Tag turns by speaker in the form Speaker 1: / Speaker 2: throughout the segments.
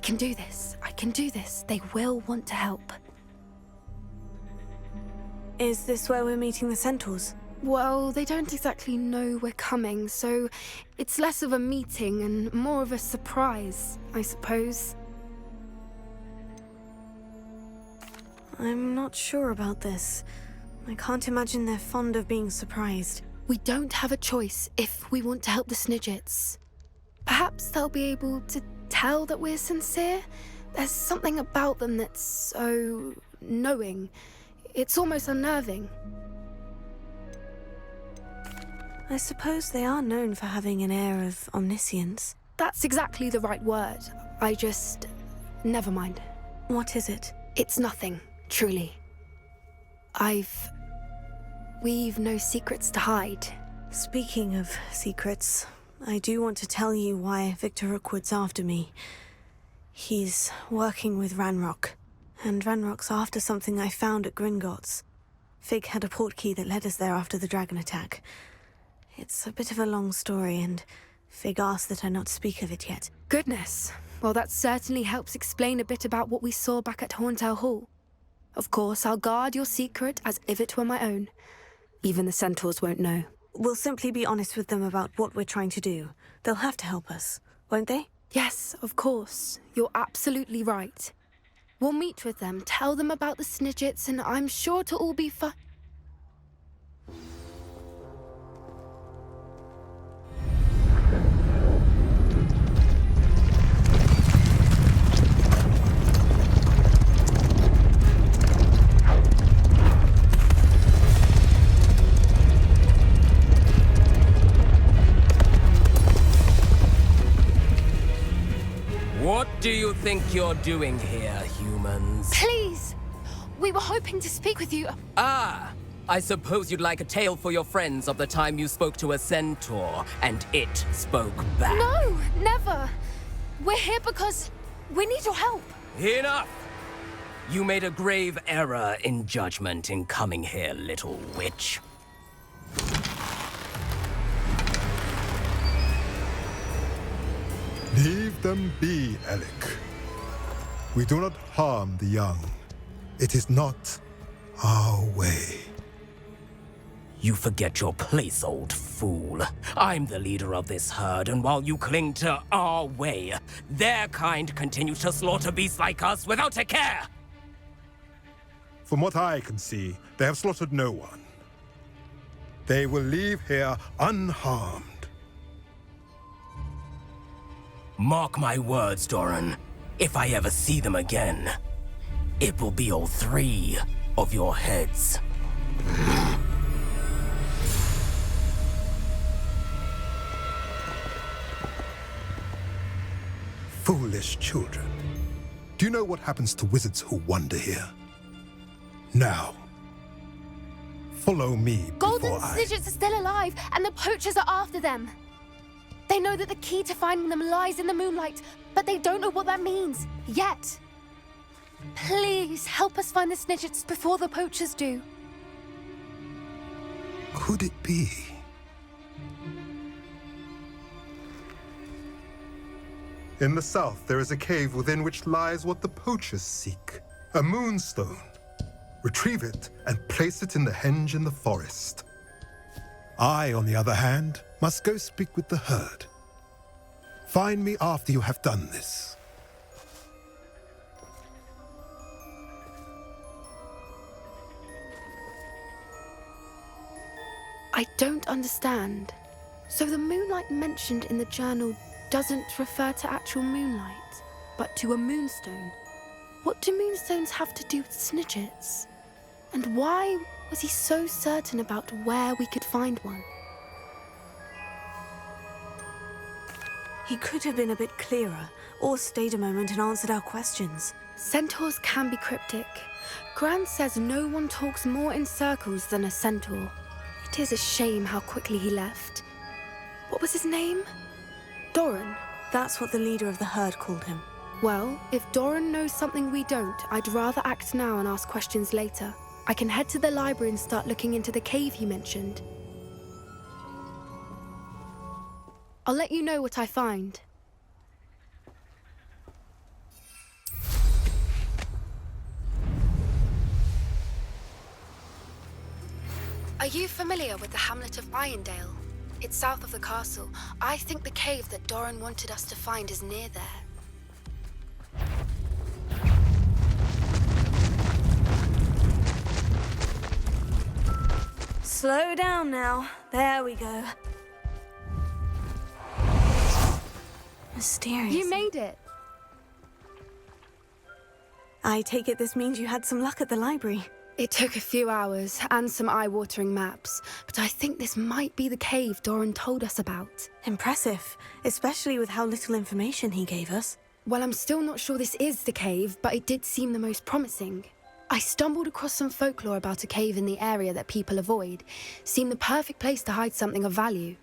Speaker 1: can do this. I can do this. They will want to help.
Speaker 2: Is this where we're meeting the centaurs?
Speaker 1: Well, they don't exactly know we're coming, so it's less of a meeting and more of a surprise, I suppose.
Speaker 2: I'm not sure about this. I can't imagine they're fond of being surprised.
Speaker 1: We don't have a choice if we want to help the Snidgets. Perhaps they'll be able to tell that we're sincere. There's something about them that's so knowing. It's almost unnerving.
Speaker 2: I suppose they are known for having an air of omniscience.
Speaker 1: That's exactly the right word. Never mind.
Speaker 2: What is it?
Speaker 1: It's nothing, truly. We've no secrets to hide.
Speaker 2: Speaking of secrets, I do want to tell you why Victor Rookwood's after me. He's working with Ranrock, and Ranrock's after something I found at Gringotts. Fig had a portkey that led us there after the dragon attack. It's a bit of a long story, and Fig asked that I not speak of it yet.
Speaker 1: Goodness. Well, that certainly helps explain a bit about what we saw back at Horntail Hall. Of course, I'll guard your secret as if it were my own. Even the centaurs won't know.
Speaker 2: We'll simply be honest with them about what we're trying to do. They'll have to help us, won't they?
Speaker 1: Yes, of course. You're absolutely right. We'll meet with them, tell them about the Snidgets, and I'm sure it'll all be fun.
Speaker 3: What do you think you're doing here, humans?
Speaker 1: Please! We were hoping to speak with you.
Speaker 3: Ah! I suppose you'd like a tale for your friends of the time you spoke to a centaur, and it spoke back.
Speaker 1: No, never. We're here because we need your help.
Speaker 3: Enough! You made a grave error in judgment in coming here, little witch.
Speaker 4: Leave them be, Alec. We do not harm the young. It is not our way.
Speaker 3: You forget your place, old fool. I'm the leader of this herd, and while you cling to our way, their kind continues to slaughter beasts like us without a care!
Speaker 4: From what I can see, they have slaughtered no one. They will leave here unharmed.
Speaker 3: Mark my words, Dorran. If I ever see them again, it will be all 3 of your heads.
Speaker 4: Foolish children. Do you know what happens to wizards who wander here? Now, follow me
Speaker 1: Golden
Speaker 4: before
Speaker 1: Snidgets are still alive, and the poachers are after them. They know that the key to finding them lies in the moonlight, but they don't know what that means, yet. Please, help us find the Snidgets before the poachers do.
Speaker 4: Could it be? In the south, there is a cave within which lies what the poachers seek. A moonstone. Retrieve it and place it in the henge in the forest. I, on the other hand, must go speak with the herd. Find me after you have done this.
Speaker 1: I don't understand. So the moonlight mentioned in the journal doesn't refer to actual moonlight, but to a moonstone. What do moonstones have to do with Snidgets? And why was he so certain about where we could find one?
Speaker 2: He could have been a bit clearer, or stayed a moment and answered our questions.
Speaker 1: Centaurs can be cryptic. Gran says no one talks more in circles than a centaur. It is a shame how quickly he left. What was his name? Dorran.
Speaker 2: That's what the leader of the herd called him.
Speaker 1: Well, if Dorran knows something we don't, I'd rather act now and ask questions later. I can head to the library and start looking into the cave he mentioned. I'll let you know what I find. Are you familiar with the hamlet of Irondale? It's south of the castle. I think the cave that Dorran wanted us to find is near there.
Speaker 2: Slow down now. There we go. Mysterious.
Speaker 1: You made it!
Speaker 2: I take it this means you had some luck at the library.
Speaker 1: It took a few hours and some eye-watering maps, but I think this might be the cave Dorran told us about.
Speaker 2: Impressive, especially with how little information he gave us.
Speaker 1: Well, I'm still not sure this is the cave, but it did seem the most promising. I stumbled across some folklore about a cave in the area that people avoid. Seemed the perfect place to hide something of value.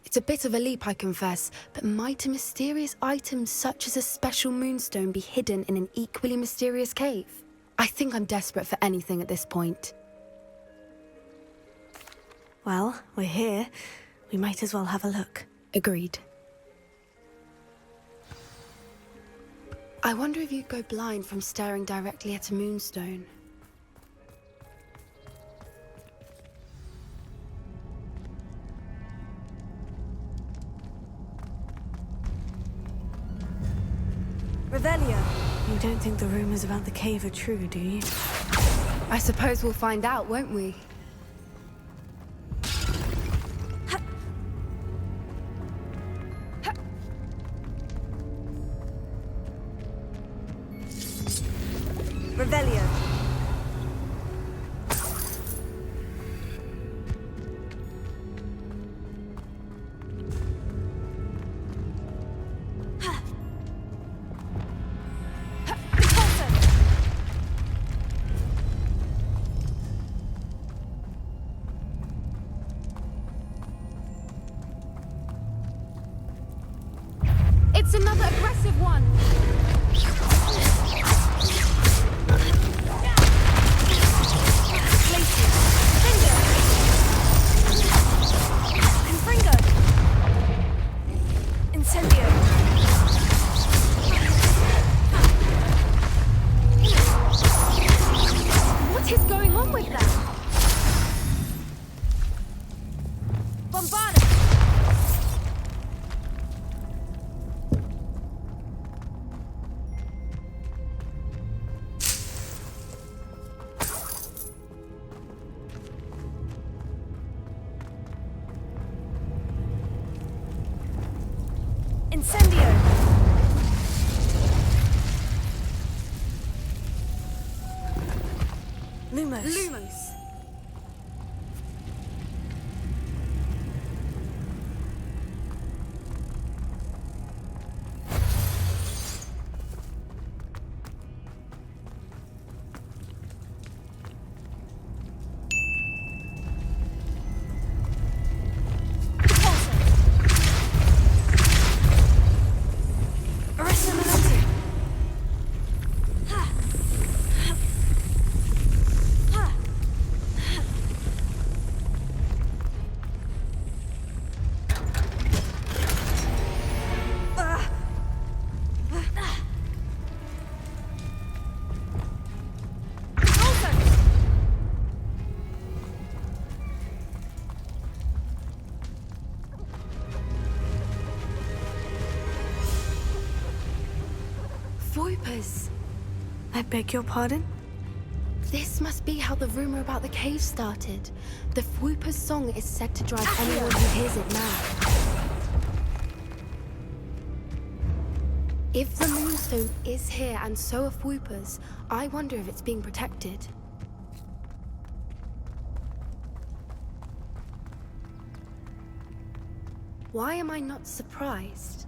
Speaker 1: It's a bit of a leap, I confess, but might a mysterious item such as a special moonstone be hidden in an equally mysterious cave? I think I'm desperate for anything at this point.
Speaker 2: Well, we're here. We might as well have a look.
Speaker 1: Agreed. I wonder if you'd go blind from staring directly at a moonstone.
Speaker 2: Revelio. You don't think the rumors about the cave are true, do you?
Speaker 1: I suppose we'll find out, won't we?
Speaker 2: Revelio.
Speaker 1: It's another aggressive one! What is going on with that? Bombarded!
Speaker 2: Incendio! Lumos.
Speaker 1: Voipers!
Speaker 2: I beg your pardon?
Speaker 1: This must be how the rumor about the cave started. The Whooper's song is said to drive anyone who hears it mad. If the moonstone is here and so are Whoopers, I wonder if it's being protected. Why am I not surprised?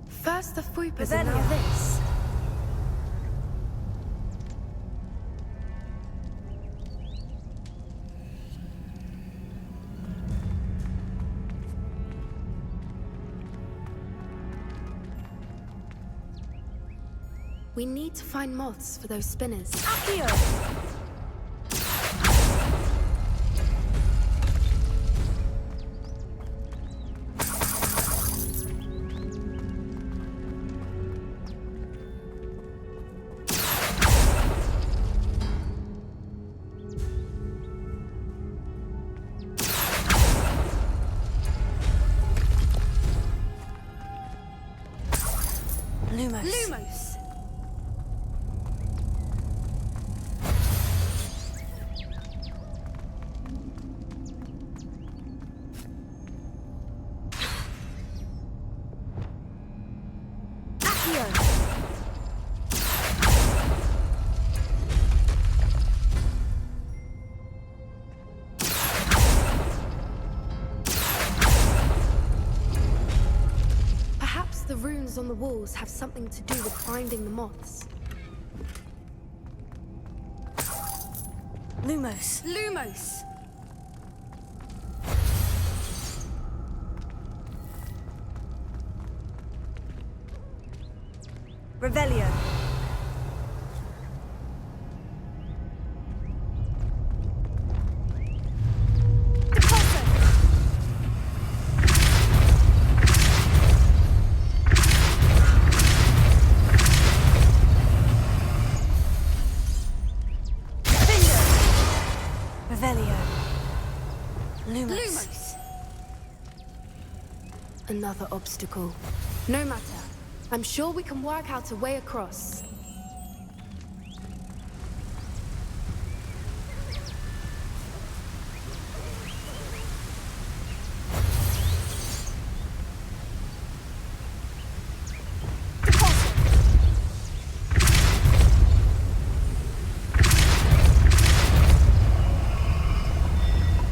Speaker 1: First the Whoopers and now this. We need to find moths for those spinners.
Speaker 2: Accio! Lumos!
Speaker 1: Lumos! Perhaps the runes on the walls have something to do with finding the moths.
Speaker 2: Lumos!
Speaker 1: Lumos!
Speaker 2: Revelio! Revelio. Lumos.
Speaker 1: Lumos! Another obstacle. No matter. I'm sure we can work out a way across.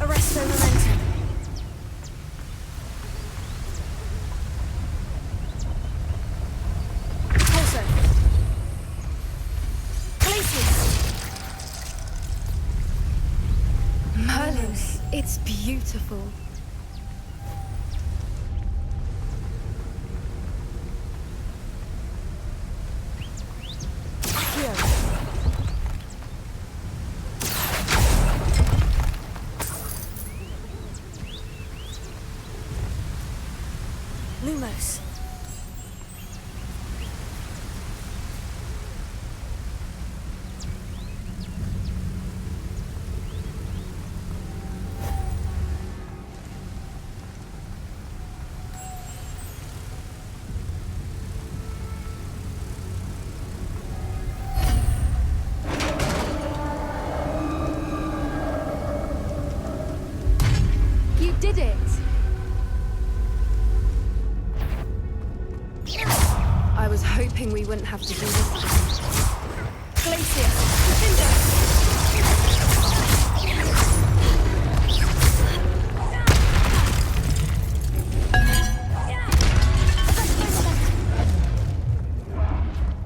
Speaker 2: Arresto momentum. Repulsor. Glacius.
Speaker 1: Merlin, it's beautiful.
Speaker 2: Accio. Lumos.
Speaker 1: You did it! I was hoping we wouldn't have to do this again.
Speaker 2: Glacius. Defender.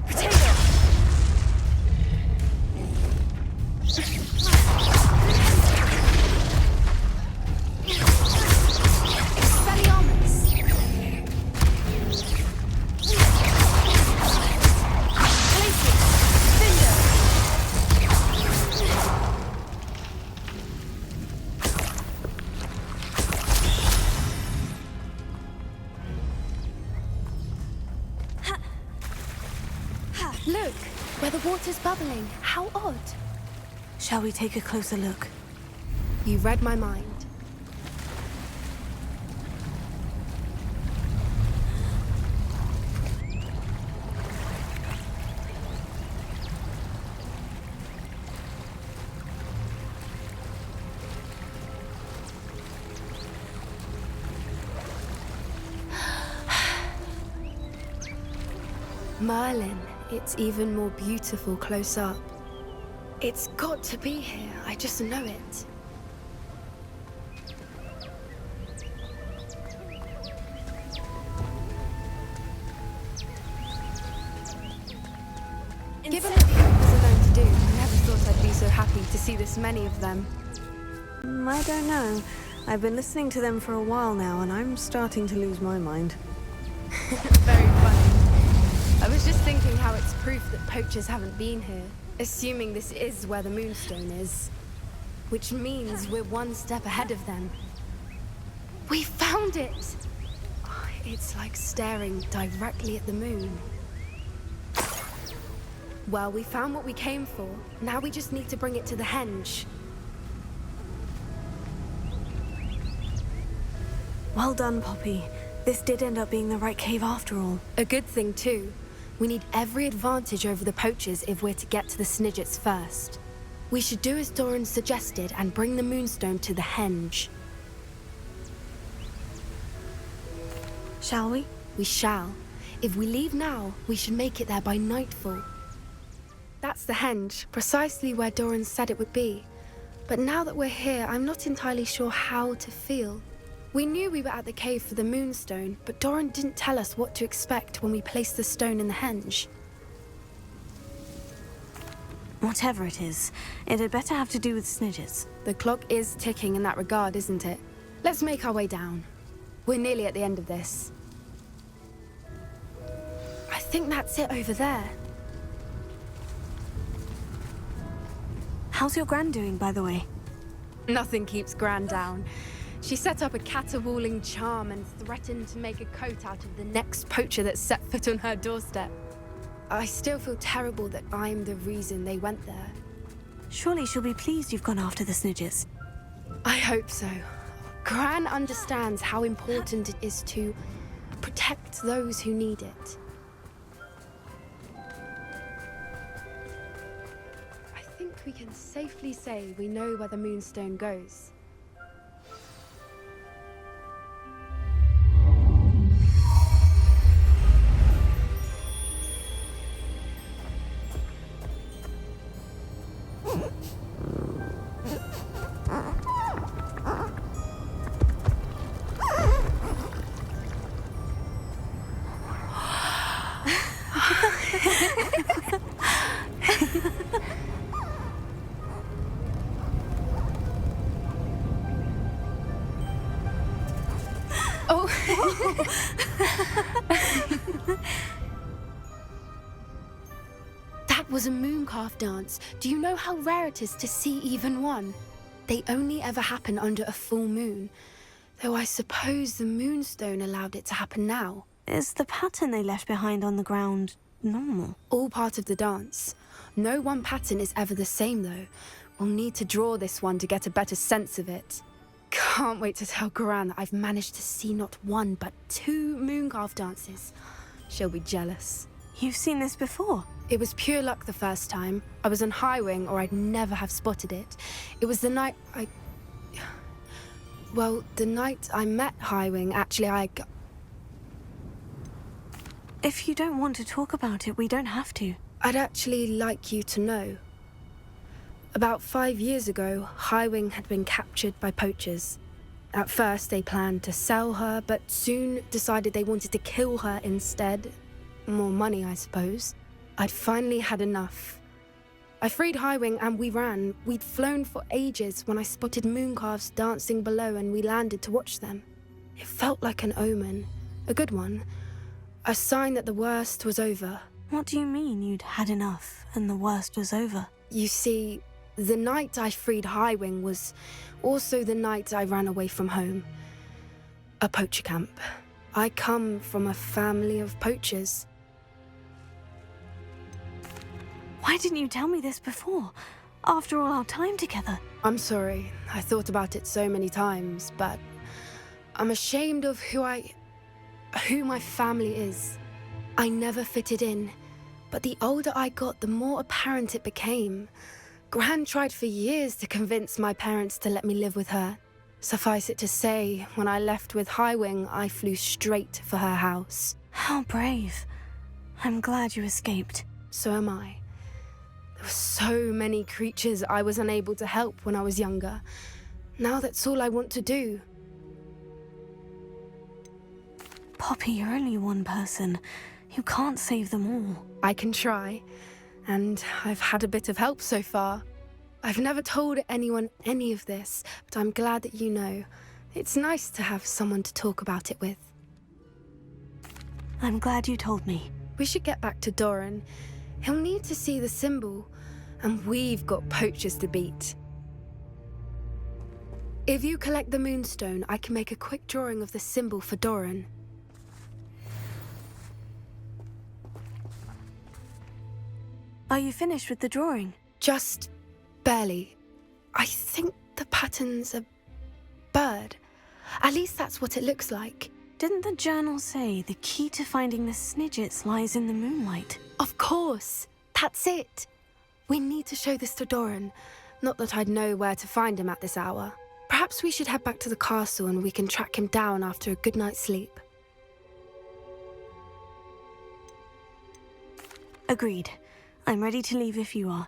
Speaker 2: Potato.
Speaker 1: Expelliarmus!
Speaker 2: Glacius. Defender.
Speaker 1: Look, where the water's bubbling. How odd.
Speaker 2: Shall we take a closer look?
Speaker 1: You read my mind. Merlin, it's even more beautiful close up. It's got to be here, I just know it. Given what the others are known to do, I never thought I'd be so happy to see this many of them.
Speaker 2: I don't know. I've been listening to them for a while now, and I'm starting to lose my mind.
Speaker 1: Very funny. I was just thinking how it's proof that poachers haven't been here, assuming this is where the Moonstone is. Which means we're one step ahead of them. We found it! Oh, it's like staring directly at the moon. Well, we found what we came for. Now we just need to bring it to the henge.
Speaker 2: Well done, Poppy. This did end up being the right cave after all.
Speaker 1: A good thing, too. We need every advantage over the poachers if we're to get to the Snidgets first. We should do as Dorran suggested and bring the Moonstone to the Henge.
Speaker 2: Shall we?
Speaker 1: We shall. If we leave now, we should make it there by nightfall. That's the Henge, precisely where Dorran said it would be. But now that we're here, I'm not entirely sure how to feel. We knew we were at the cave for the Moonstone, but Dorran didn't tell us what to expect when we placed the stone in the Henge.
Speaker 2: Whatever it is, it had better have to do with Snidgets.
Speaker 1: The clock is ticking in that regard, isn't it? Let's make our way down. We're nearly at the end of this. I think that's it over there.
Speaker 2: How's your Gran doing, by the way?
Speaker 1: Nothing keeps Gran down. She set up a caterwauling charm and threatened to make a coat out of the next poacher that set foot on her doorstep. I still feel terrible that I'm the reason they went there.
Speaker 2: Surely she'll be pleased you've gone after the Snidgets.
Speaker 1: I hope so. Gran understands how important it is to protect those who need it. I think we can safely say we know where the Moonstone goes. That was a mooncalf dance. Do you know how rare it is to see even one? They only ever happen under a full moon. Though I suppose the Moonstone allowed it to happen now.
Speaker 2: Is the pattern they left behind on the ground normal?
Speaker 1: All part of the dance. No one pattern is ever the same, though. We'll need to draw this one to get a better sense of it. Can't wait to tell Gran that I've managed to see not one, but 2 mooncalf dances. She'll be jealous.
Speaker 2: You've seen this before?
Speaker 1: It was pure luck the first time. I was on Highwing, or I'd never have spotted it. It was the night Well, the night I met Highwing, actually,
Speaker 2: If you don't want to talk about it, we don't have to.
Speaker 1: I'd actually like you to know. About 5 years ago, Highwing had been captured by poachers. At first, they planned to sell her, but soon decided they wanted to kill her instead. More money, I suppose. I'd finally had enough. I freed Highwing and we ran. We'd flown for ages when I spotted mooncalves dancing below and we landed to watch them. It felt like an omen. A good one. A sign that the worst was over.
Speaker 2: What do you mean you'd had enough and the worst was over?
Speaker 1: You see, the night I freed Highwing was also the night I ran away from home. A poacher camp. I come from a family of poachers.
Speaker 2: Why didn't you tell me this before? After all our time together.
Speaker 1: I'm sorry. I thought about it so many times, but I'm ashamed of who my family is. I never fitted in, but the older I got, the more apparent it became. Gran tried for years to convince my parents to let me live with her. Suffice it to say, when I left with Highwing, I flew straight for her house.
Speaker 2: How brave. I'm glad you escaped.
Speaker 1: So am I. There were so many creatures I was unable to help when I was younger. Now that's all I want to do.
Speaker 2: Poppy, you're only one person. You can't save them all.
Speaker 1: I can try, and I've had a bit of help so far. I've never told anyone any of this, but I'm glad that you know. It's nice to have someone to talk about it with.
Speaker 2: I'm glad you told me.
Speaker 1: We should get back to Dorran. He'll need to see the symbol, and we've got poachers to beat. If you collect the Moonstone, I can make a quick drawing of the symbol for Dorran.
Speaker 2: Are you finished with the drawing?
Speaker 1: Just barely. I think the pattern's a bird. At least that's what it looks like.
Speaker 2: Didn't the journal say the key to finding the Snidgets lies in the moonlight?
Speaker 1: Of course! That's it! We need to show this to Dorran. Not that I'd know where to find him at this hour. Perhaps we should head back to the castle and we can track him down after a good night's sleep.
Speaker 2: Agreed. I'm ready to leave if you are.